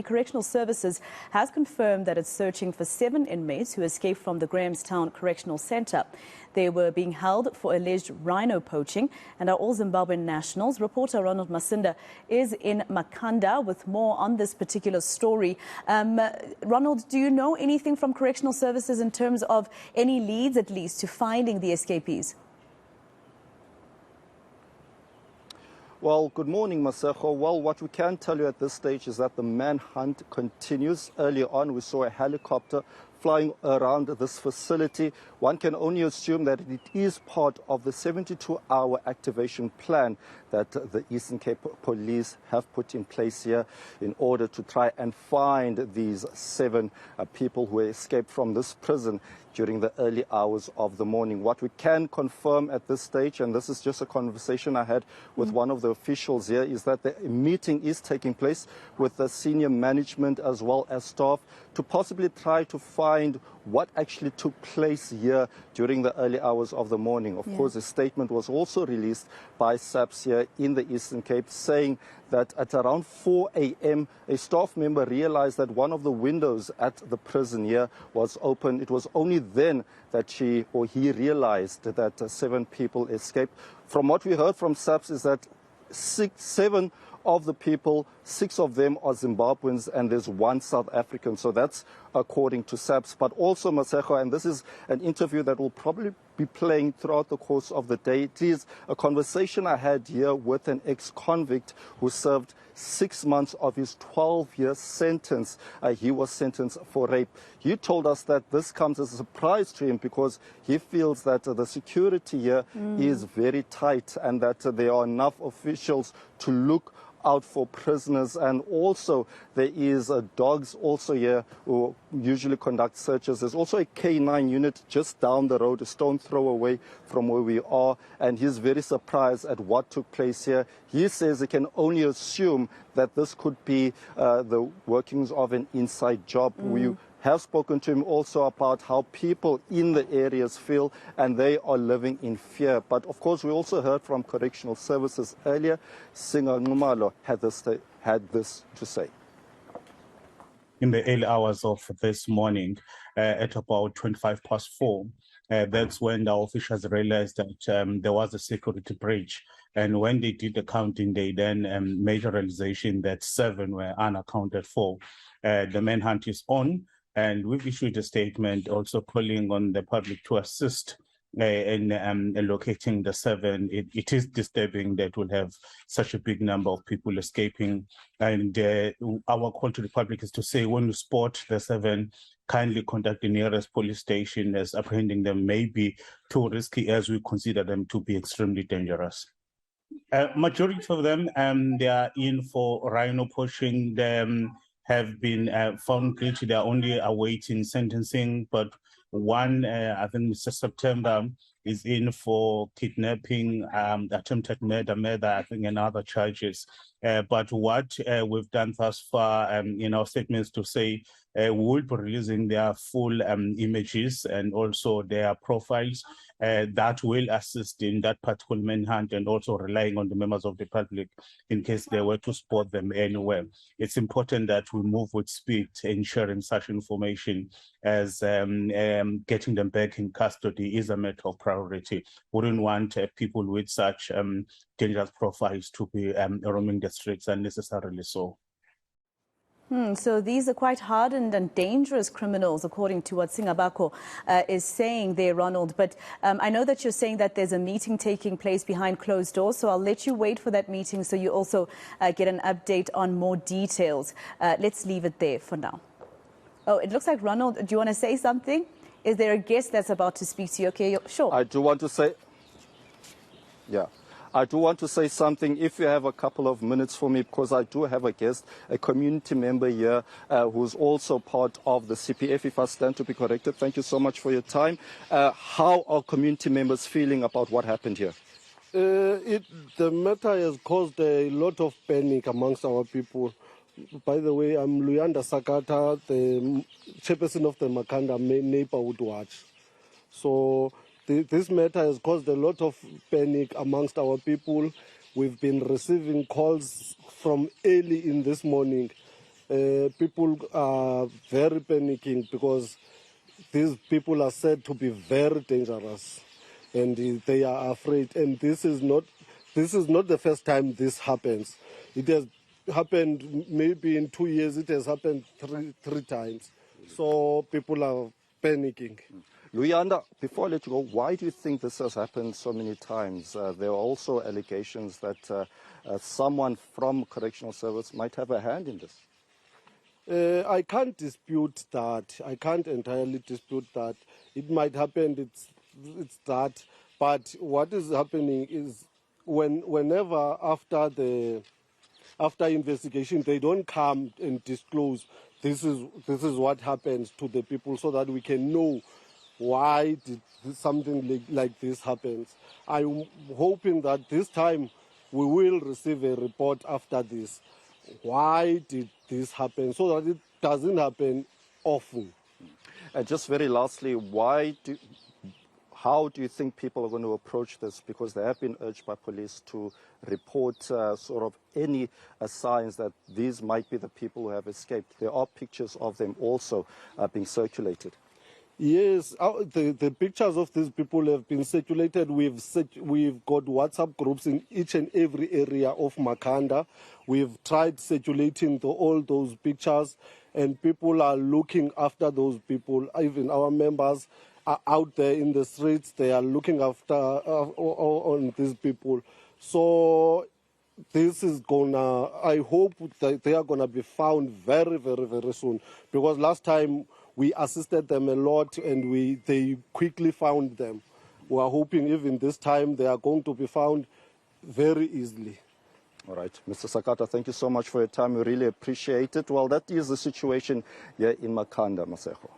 Correctional Services has confirmed that it's searching for 7 inmates who escaped from the Grahamstown Correctional Centre. They were being held for alleged rhino poaching and are all Zimbabwean nationals. Reporter Ronald Masinda is in Makhanda with more on this particular story. Ronald, do you know anything from Correctional Services in terms of any leads, at least, to finding the escapees? Well, good morning, Maseko. Well, what we can tell you at this stage is that the manhunt continues. Earlier on, we saw a helicopter flying around this facility. One can only assume that it is part of the 72-hour activation plan that the eNCA police have put in place here in order to try and find these 7 people who escaped from this prison during the early hours of the morning. What we can confirm at this stage, and this is just a conversation I had with one of the officials here, is that the meeting is taking place with the senior management as well as staff to possibly try to find what actually took place here during the early hours of the morning. Of course, a statement was also released by SAPS here in the Eastern Cape saying that at around 4 a.m. a staff member realized that one of the windows at the prison here was open. It was only then that she or he realized that 7 people escaped. From what we heard from SAPS is that 7 of the people, 6 of them are Zimbabweans and there's 1 South African. So that's according to SAPS. But also, Maseko, and this is an interview that will probably be playing throughout the course of the day. It is a conversation I had here with an ex-convict who served 6 months of his 12-year sentence. He was sentenced for rape. He told us that this comes as a surprise to him because he feels that the security here is very tight and that there are enough officials to look out for prisoners, and also there is dogs also here who usually conduct searches. There's also a K9 unit just down the road, a stone throw away from where we are, and he's very surprised at what took place here. He says he can only assume that this could be the workings of an inside job. We have spoken to him also about how people in the areas feel, and they are living in fear. But of course, we also heard from Correctional Services earlier. Singer Numalo had this to say. In the early hours of this morning, at about 4:25, that's when the officials realized that there was a security breach. And when they did the counting, they then made a realization that 7 were unaccounted for. The manhunt is on. And we've issued a statement also calling on the public to assist in locating the 7. It is disturbing that we'll have such a big number of people escaping. And our call to the public is to say, when you spot the 7, kindly contact the nearest police station, as apprehending them may be too risky, as we consider them to be extremely dangerous. Majority of them, they are in for rhino poaching. Them have been found guilty. They are only awaiting sentencing, but one, I think Mr. September, is in for kidnapping, attempted murder, I think, and other charges. But what we've done thus far in our statements to say we will be releasing their full images and also their profiles that will assist in that particular manhunt, and also relying on the members of the public in case they were to spot them anywhere. It's important that we move with speed in sharing such information, as getting them back in custody is a matter of priority. We wouldn't want people with such dangerous profiles to be roaming the streets unnecessarily so. So these are quite hardened and dangerous criminals, according to what Singabako is saying there, Ronald. But I know that you're saying that there's a meeting taking place behind closed doors, so I'll let you wait for that meeting so you also get an update on more details. Let's leave it there for now. Oh, it looks like, Ronald, do you want to say something? Is there a guest that's about to speak to you? Okay, sure. I do want to say, I do want to say something, if you have a couple of minutes for me, because I do have a guest, a community member here who's also part of the CPF, if I stand to be corrected. Thank you so much for your time. How are community members feeling about what happened here? The matter has caused a lot of panic amongst our people. By the way, I'm Luyanda Sakata, the chairperson of the Makhanda Neighborhood Watch. So this matter has caused a lot of panic amongst our people. We've been receiving calls from early in this morning People are very panicking because these people are said to be very dangerous, and they are afraid. And this is not the first time this happens. It has happened maybe in 2 years. It has happened three times. So people are panicking. Luyanda, before I let you go, why do you think this has happened so many times? There are also allegations that someone from Correctional Service might have a hand in this. I can't dispute that. I can't entirely dispute that. It might happen, it's that. But what is happening is whenever after investigation, they don't come and disclose this is what happens to the people, so that we can know why did something like this happens. I'm hoping that this time we will receive a report after this. Why did this happen, so that it doesn't happen often? Just very lastly, how do you think people are going to approach this? Because they have been urged by police to report sort of any signs that these might be the people who have escaped. There are pictures of them also being circulated. Yes, the pictures of these people have been circulated. We've got WhatsApp groups in each and every area of Makhanda. We've tried circulating all those pictures, and people are looking after those people. Even our members are out there in the streets. They are looking after on these people. So this is I hope that they are gonna be found very, very, very soon. Because last time we assisted them a lot, and they quickly found them. We are hoping even this time they are going to be found very easily. All right. Mr. Sakata, thank you so much for your time. We really appreciate it. Well, that is the situation here in Makhanda, Masego.